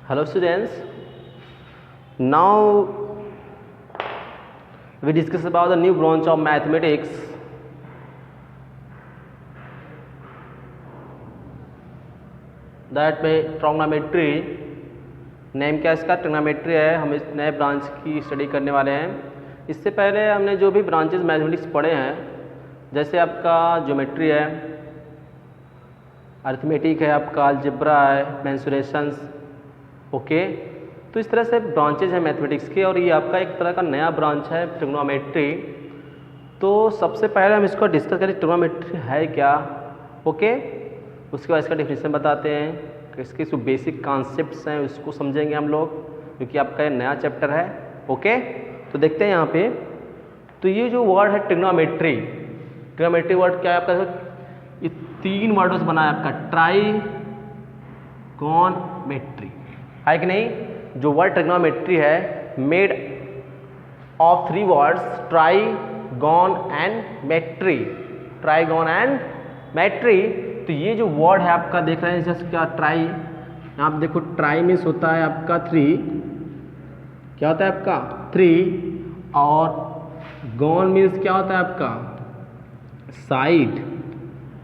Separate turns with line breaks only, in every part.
Hello students, now we discuss about the new branch of mathematics, that में trigonometry. Name क्या इसका? Trigonometry है। हम इस नए ब्रांच की स्टडी करने वाले हैं। इससे पहले हमने जो भी ब्रांचेस मैथमेटिक्स पढ़े हैं, जैसे आपका ज्योमेट्री है, अरिथमेटिक है, आपका अलजेब्रा है, मेंसुरेशंस, ओके। तो इस तरह से ब्रांचेज हैं मैथमेटिक्स के, और ये आपका एक तरह का नया ब्रांच है ट्रिग्नोमेट्री। तो सबसे पहले हम इसको डिस्कस करें, ट्रिग्नोमेट्री है क्या, ओके। उसके बाद इसका डेफिनेशन बताते हैं, इसके जो बेसिक कॉन्सेप्ट्स हैं उसको समझेंगे हम लोग, क्योंकि आपका ये नया चैप्टर है, ओके। तो देखते हैं यहाँ पे, तो ये जो वर्ड है ट्रिग्नोमेट्री, ट्रिग्नोमेट्री वर्ड क्या है आपका? ये तीन वर्डों से बना है आपका, ट्राइगोनमेट्री, है कि नहीं? जो वर्ड ट्रिग्नोमेट्री है made of three words, trigon and metry, trigon and metry. तो ये जो वर्ड है आपका देख रहे हैं, जैसे क्या ट्राई, यहाँ पे देखो ट्राई मीन्स होता है आपका थ्री, क्या होता है आपका? थ्री। और गॉन मीन्स क्या होता है आपका? साइड।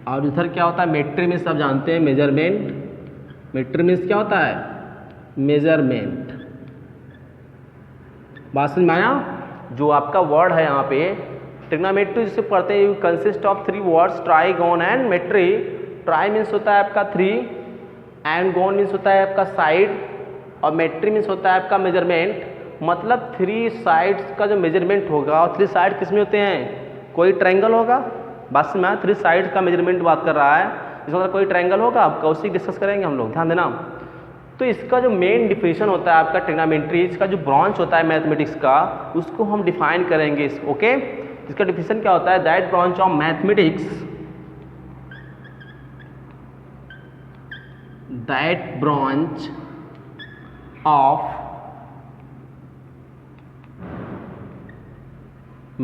और इधर क्या होता है? मेट्री मीन्स आप जानते हैं मेजरमेंट। मेट्री मीन्स क्या होता है? मेजरमेंट। बात समझ में आया? जो आपका वर्ड है यहाँ पे ट्रिग्नोमेट्री, जिसे पढ़ते हैं, consist of three words, trigon and metry. Tri means होता है आपका थ्री, एंड गोन मीन्स होता है आपका साइड, और मेट्री मीन्स होता है आपका मेजरमेंट। मतलब थ्री साइड्स का जो मेजरमेंट होगा, और थ्री साइड किस में होते हैं? कोई ट्रायंगल होगा। बस में थ्री साइड का मेजरमेंट बात कर रहा है, इसमें कोई ट्रायंगल होगा आपका, उसी डिस्कस करेंगे हम लोग, ध्यान देना। तो इसका जो मेन डिफिनेशन होता है आपका ट्रिग्नोमेट्री, इसका जो ब्रांच होता है मैथमेटिक्स का, उसको हम डिफाइन करेंगे, ओके। इसका डिफिनेशन क्या होता है? That branch of mathematics, that branch of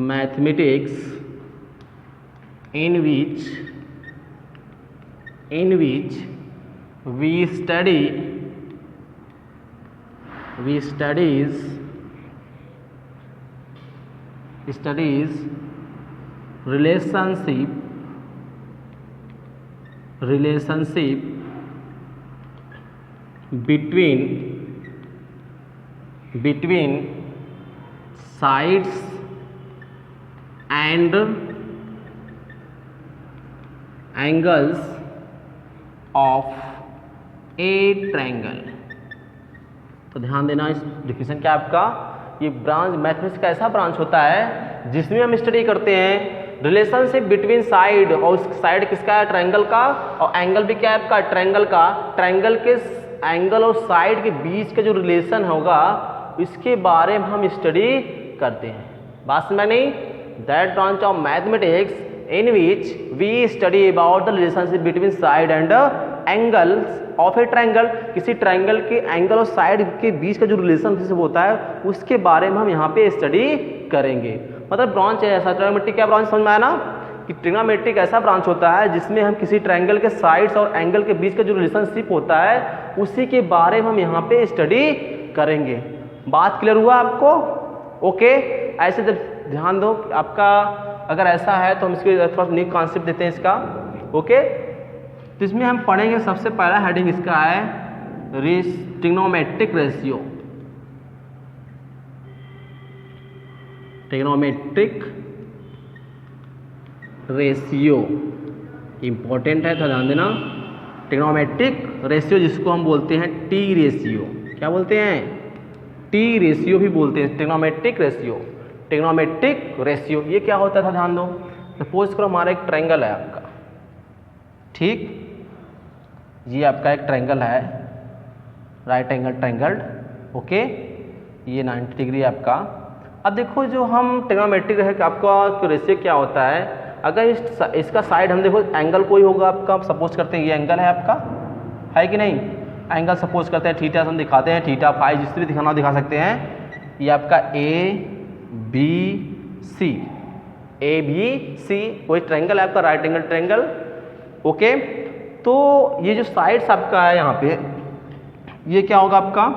mathematics in which we studies relationship between sides and angles of a triangle। तो ध्यान देना, इस डिफिनेशन क्या आपका? ये ब्रांच मैथमेटिक्स का ऐसा ब्रांच होता है जिसमें हम स्टडी करते हैं रिलेशनशिप बिटवीन साइड, और उस साइड किसका है? ट्रायंगल का, और एंगल भी क्या है आपका? ट्रायंगल का। ट्रायंगल के एंगल और साइड के बीच का जो रिलेशन होगा, इसके बारे में हम स्टडी करते हैं। बात समझ में नहीं? That branch of mathematics in which we study about the relationship between side and angles of a triangle. किसी ट्रायंगल के एंगल और साइड के बीच का जो रिलेशनशिप होता है, उसके बारे में हम यहाँ पे स्टडी करेंगे। मतलब ब्रांच है ऐसा, ट्रिग्नोमेट्री क्या ब्रांच समझ में आया ना, कि ट्रिग्नोमेट्री एक ऐसा ब्रांच होता है जिसमें हम किसी ट्रायंगल के साइड्स और एंगल के बीच का जो रिलेशनशिप होता है, उसी के बारे में हम यहाँ पे स्टडी करेंगे। बात क्लियर हुआ आपको? ओके। ऐसे जब ध्यान दो, आपका अगर ऐसा है तो हम इसके थोड़ा न्यू कॉन्सेप्ट देते हैं इसका, ओके। तो इसमें हम पढ़ेंगे, सबसे पहला हेडिंग इसका है trigonometric ratio. Trigonometric ratio important है, तो ध्यान देना। ट्रिग्नोमेट्रिक रेशियो जिसको हम बोलते हैं टी रेशियो, क्या बोलते हैं? टी रेशियो भी बोलते हैं, ट्रिग्नोमेट्रिक रेशियो। ट्रिग्नोमेट्रिक रेशियो ये क्या होता था? ध्यान दो। सपोज करो हमारा एक ट्रायंगल है आपका, ठीक, ये आपका एक ट्रायंगल है, राइट एंगल ट्रायंगल, ओके। ये 90 डिग्री है आपका। अब देखो, जो हम ट्रिग्नोमेट्रिक है आपका रेशियो क्या होता है, अगर इसका साइड हम देखो, एंगल कोई होगा आपका, सपोज करते हैं ये एंगल है आपका, है कि नहीं? एंगल सपोज करते हैं थीटा, हम दिखाते हैं थीटा फाई, जिस भी दिखाना दिखा सकते हैं। ये आपका ए बी सी कोई ट्रायंगल है आपका, राइट एंगल ट्रायंगल, ओके। तो ये जो साइड्स आपका है यहाँ पे, ये क्या होगा आपका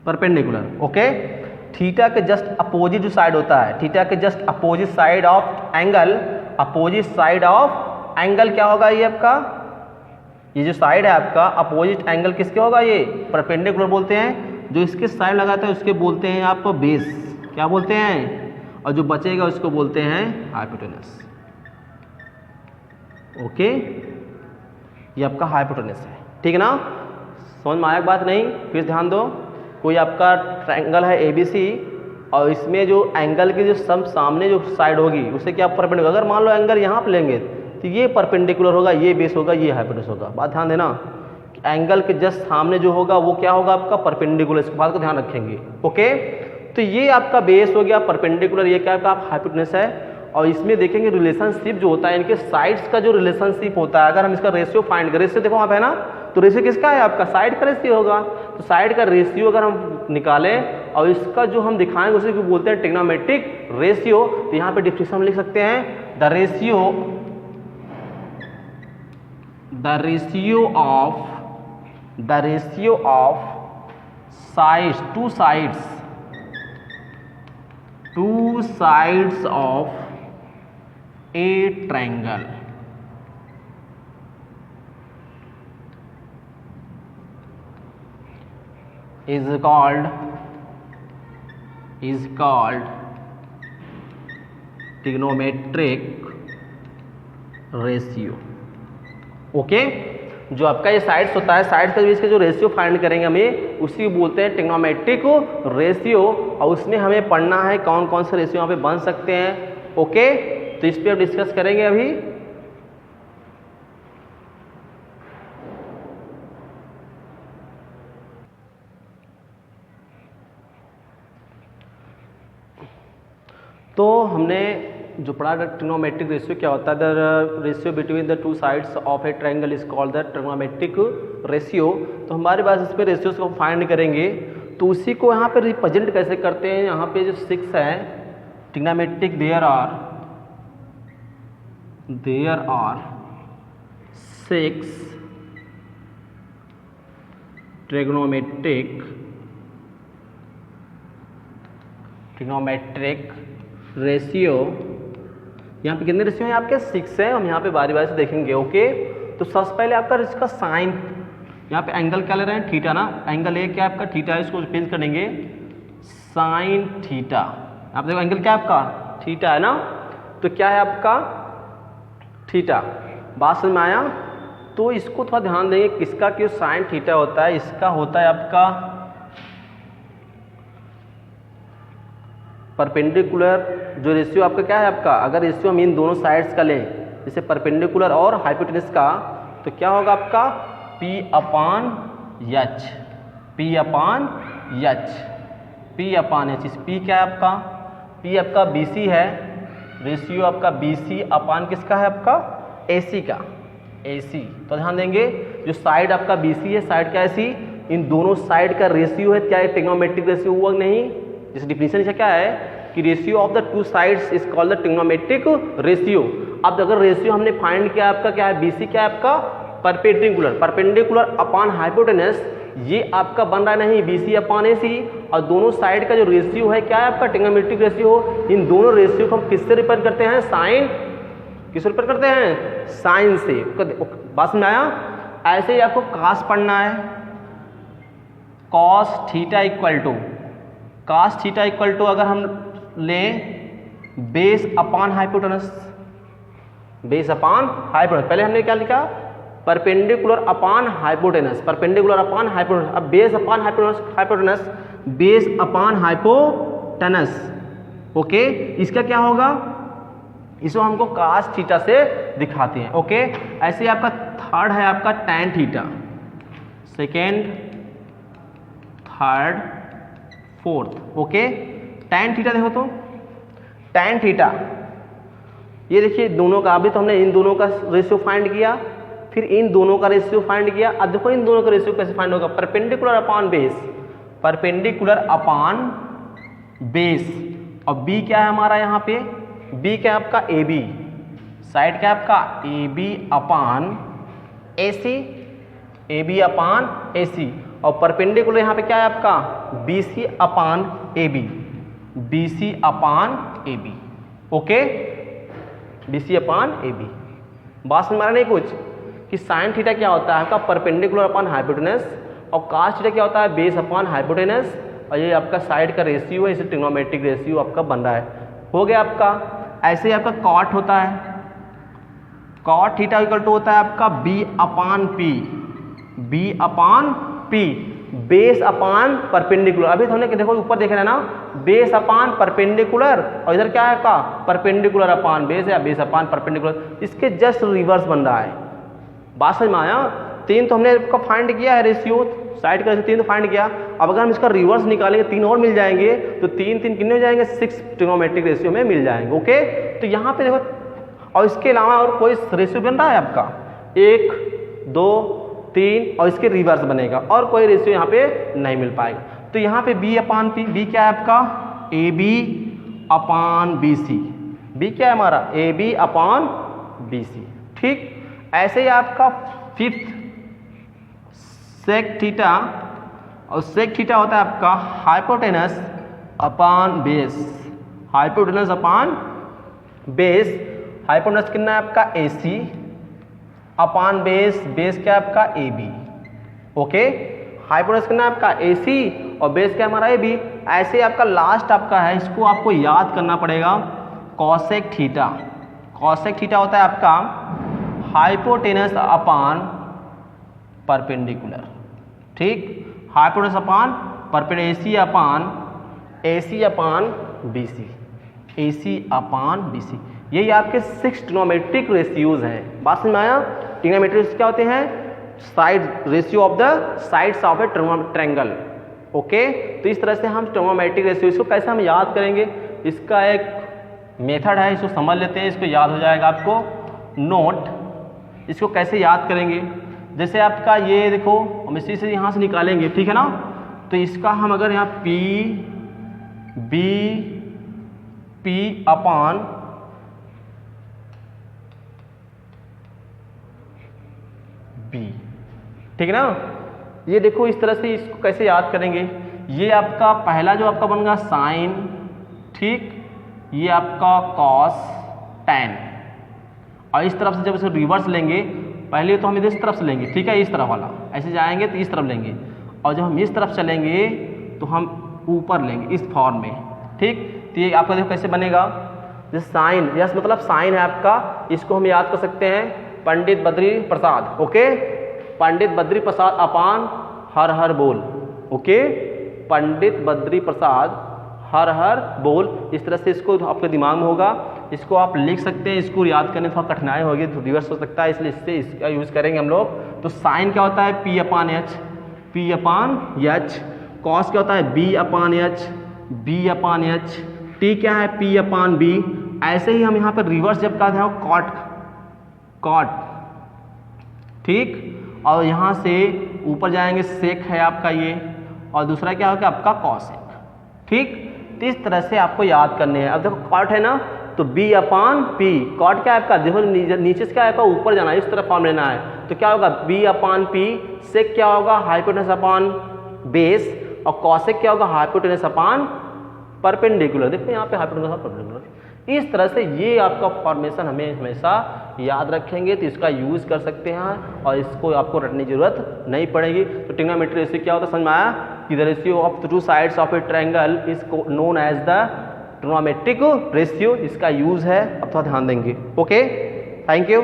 परपेंडिकुलर। ओके, थीटा के जस्ट अपोजिट जो साइड होता है, थीटा के just opposite side of angle, opposite side of angle क्या होगा ये आपका, ये जो साइड है आपका अपोजिट एंगल किसके होगा, ये परपेंडिकुलर बोलते हैं। जो इसके साइड लगाता है उसके बोलते हैं आप बेस, क्या बोलते हैं, और जो बचेगा उसको बोलते हैं हाइपोटेनस। ओके, ये आपका हाइपोटेनस है, ठीक है ना। समझ में आया बात नहीं, फिर ध्यान दो। कोई आपका ट्रायंगल है ABC और इसमें जो एंगल की जो सब सामने जो साइड होगी उसे क्या परपेंडिकुलर, अगर मान लो एंगल यहाँ पर लेंगे तो ये परपेंडिकुलर होगा, ये बेस होगा, ये हाइपोटेनस होगा। बात ध्यान देना, एंगल के जस्ट सामने जो होगा वो क्या होगा आपका परपेंडिकुलर, इस बात को ध्यान रखेंगे। ओके, तो ये आपका बेस हो गया परपेंडिकुलर, ये क्या आपका हाइपोटेनस है। और इसमें देखेंगे रिलेशनशिप जो होता है इनके साइड्स का जो रिलेशनशिप होता है, अगर हम इसका रेशियो फाइंड करें, रेशियो देखो आप है ना, तो रेशियो किसका है आपका साइड का रेशियो होगा। तो साइड का रेशियो अगर हम निकालें और इसका जो हम दिखाएंगे उसे बोलते हैं ट्रिग्नोमेट्रिक रेशियो। तो यहाँ पे डिफिनेशन हम लिख सकते हैं the ratio of sides, two sides of a triangle is called trigonometric ratio। Okay, जो आपका ये साइड्स होता है, साइड्स का जो इसके जो रेशियो फाइंड करेंगे हमें उसी बोलते हैं ट्रिग्नोमेट्रिक रेशियो। और उसमें हमें पढ़ना है कौन कौन से रेशियो यहाँ पे बन सकते हैं। ओके, तो इस पे हम डिस्कस करेंगे अभी। तो हमने जो पढ़ा ट्रिग्नोमेट्रिक रेशियो क्या होता है, the ratio between the two sides of a triangle is called the trigonometric ratio. तो हमारे पास इस पे रेशियोज को फाइंड करेंगे, तो उसी को यहाँ पे रिप्रेजेंट कैसे करते हैं। यहाँ पे जो 6 है trigonometric, there are 6 trigonometric ratio. यहाँ पे कितने रेशियो हैं आपके 6 है, हम यहाँ पे बारी बारी से देखेंगे। ओके, तो सबसे पहले आपका इसका साइन, यहाँ पे एंगल क्या ले रहे हैं थीटा ना, एंगल ए क्या आपका थीटा है, इसको चेंज करेंगे साइन थीटा। आप देखो एंगल क्या आपका थीटा है ना, तो क्या है आपका थीटा। बात समझ में आया। तो इसको थोड़ा ध्यान देंगे, किसका क्यों साइन थीटा होता है, इसका होता है आपका परपेंडिकुलर जो रेशियो आपका क्या है आपका, अगर रेशियो हम इन दोनों साइड्स का लें जैसे परपेंडिकुलर और हाइपोटेनस का, तो क्या होगा आपका P अपान H, P अपान H। P क्या है आपका, P आपका BC है, रेशियो आपका BC अपान किसका है आपका AC का, AC। तो ध्यान देंगे जो साइड आपका BC है, साइड क्या है AC, इन दोनों साइड का रेशियो है, क्या है ट्रिग्नोमेट्रिक रेशियो हुआ नहीं। जैसे डिफिनेशन क्या है कि ratio of the two sides is called the trigonometric ratio. अब अगर रेशियो हमने फाइंड किया आपका क्या है BC क्या है आपका परपेंडिकुलर अपान हाइपोटेनस, ये आपका बन रहा नहीं BC अपान AC, और दोनों साइड का जो रेशियो है क्या है आपका ट्रिग्नोमेट्रिक रेशियो। इन दोनों रेशियो को हम किससे रिप्रेजेंट करते हैं, साइन, किससे रिप्रेजेंट करते हैं साइन से। बात समझ आया। ऐसे ही आपको कॉस पढ़ना है, कॉस थीटा इक्वल टू अगर हम लें बेस अपान हाइपोटेनस, पहले हमने क्या लिखा परपेंडिकुलर अपान हाइपोटेनस। अब बेस अपान हाइपोटेनस। ओके, इसका क्या होगा, इसको हमको cos थीटा से दिखाते हैं। ओके, ऐसे ही आपका थर्ड है आपका tan theta, second, third, fourth. Okay, tan theta देखो तो tan थीटा, ये देखिए दोनों का, अभी तो हमने इन दोनों का रेशियो फाइंड किया, फिर इन दोनों का रेशियो फाइंड किया। अब देखो इन दोनों का रेशियो कैसे फाइंड होगा, परपेंडिकुलर अपान बेस। और बी क्या है हमारा यहाँ पे, बी क्या है आपका AB, साइड क्या है आपका AB अपान AC, AB अपान AC, और परपेंडिकुलर यहाँ पे क्या है आपका BC अपान AB, BC अपान AB, ओके, BC अपान AB। बात समझ में आ रहा नहीं कुछ कि साइन थीटा क्या होता है आपका परपेंडिकुलर अपान हाइपोटेनस, और कास थीटा क्या होता है बेस अपान हाइपोटेनस, और ये आपका साइड का रेशियो है, इसे ट्रिग्नोमेट्रिक रेशियो आपका बन रहा है। हो गया आपका। ऐसे ही आपका कॉट होता है, कॉट थीटा इक्वल टू होता है आपका B अपान P, B अपान P, बेस अपान परपेंडिकुलर। अभी तो हमने देखो ऊपर देख रहे हैं ना, बेस अपान परपेंडिकुलर, और इधर क्या है का परपेंडिकुलर अपान बेस या बेस अपान परपेंडिकुलर, इसके जस्ट रिवर्स बन रहा है। बात समझ में आया। 3 तो हमने इसका फाइंड किया है रेशियो, साइड का 3 तो फाइंड किया। अब अगर हम इसका रिवर्स निकालेंगे 3 और मिल जाएंगे, तो 3 3 कितने हो जाएंगे 6 ट्रिग्नोमेट्रिक रेशियो में मिल जाएंगे, ओके। तो यहाँ पे देखो, और इसके अलावा और कोई रेशियो बन रहा है आपका 1 2 3, और इसके रिवर्स बनेगा, और कोई रेशियो यहाँ पे नहीं मिल पाएगा। तो यहाँ पे B अपान P, B क्या है आपका AB अपान BC, B क्या है हमारा AB अपान BC, ठीक। ऐसे ही आपका 5th सेक थीटा, और सेक थीटा होता है आपका हाइपोटेनस अपान बेस, हाइपोटेनस अपान बेस, हाइपोटेनस कितना है आपका AC अपान बेस, बेस क्या है आपका AB, ओके। हाइपोटेनस कितना है आपका AC, और बेस क्या है हमारा AB। ऐसे आपका लास्ट आपका है, इसको आपको याद करना पड़ेगा, कॉसेक थीटा। कॉसेक थीटा होता है आपका हाइपोटेनस अपान परपेंडिकुलर, ठीक। हाइपोटेनस अपान परपेंडिकुलर, AC अपान BC, AC अपान BC। यही आपके 6 ट्रिग्नोमेट्रिक रेशियोज हैं। बात समझ में आया। ट्रिग्नोमेट्रिक क्या होते हैं, side ratio of the sides of a triangle, okay. तो इस तरह से हम ट्रिग्नोमेट्रिक रेशियो, इसको कैसे हम याद करेंगे, इसका एक मेथड है, इसको समझ लेते हैं, इसको याद हो जाएगा आपको। नोट, इसको कैसे याद करेंगे, जैसे आपका ये देखो, हम इसी से यहाँ से निकालेंगे, ठीक है ना। तो इसका हम अगर यहाँ P अपान B, ठीक है ना। ये देखो इस तरह से इसको कैसे याद करेंगे, ये आपका पहला जो आपका बनेगा साइन, ठीक, ये आपका कॉस tan, और इस तरफ से जब इसे रिवर्स लेंगे, पहले तो हम इधर इस तरफ से लेंगे, ठीक है, इस तरफ वाला, ऐसे जाएंगे तो इस तरफ लेंगे, और जब हम इस तरफ चलेंगे तो हम ऊपर लेंगे इस फॉर्म में, ठीक। तो ये आपका देखो कैसे बनेगा, जैसे साइन, यस मतलब साइन है आपका, इसको हम याद कर सकते हैं पंडित बद्री प्रसाद, ओके। पंडित बद्री प्रसाद अपान हर हर बोल, ओके, पंडित बद्री प्रसाद हर हर बोल। इस तरह से इसको आपके दिमाग में होगा, इसको आप लिख सकते हैं, इसको याद करने में थोड़ा कठिनाई होगी, तो रिवर्स हो सकता है, इसलिए इससे इसका यूज़ करेंगे हम लोग। तो साइन क्या होता है P अपान H, P अपान H, कॉस क्या होता है B अपान H, B अपान H, T क्या है P अपान B। ऐसे ही हम यहाँ पर रिवर्स जब का था कॉट, ठीक, और यहाँ से ऊपर जाएंगे सेक है आपका ये, और दूसरा क्या होगा आपका कॉसेक, ठीक। तो इस तरह से आपको याद करने हैं। अब देखो कॉट है ना, तो B अपान P, कॉट क्या है आपका, देखो नीचे से क्या है ऊपर जाना है, इस तरह फॉर्म लेना है, तो क्या होगा B अपान P, सेक क्या होगा हाइपोटेनस अपान बेस, और कॉसेक क्या होगा हाइपोटेनस अपान परपेंडिकुलर। देखो यहाँ पे हाइपोटेनस अपान परपेंडिकुलर। इस तरह से ये आपका फॉर्मेशन हमें हमेशा याद रखेंगे, तो इसका यूज़ कर सकते हैं, और इसको आपको रटने की जरूरत नहीं पड़ेगी। तो ट्रिग्नोमेट्री रेशियो क्या होता है समझ में आया, कि the ratio of the 2 sides of a triangle is known as the trigonometric ratio, इसका यूज़ है, अब थोड़ा ध्यान देंगे, ओके। Thank you.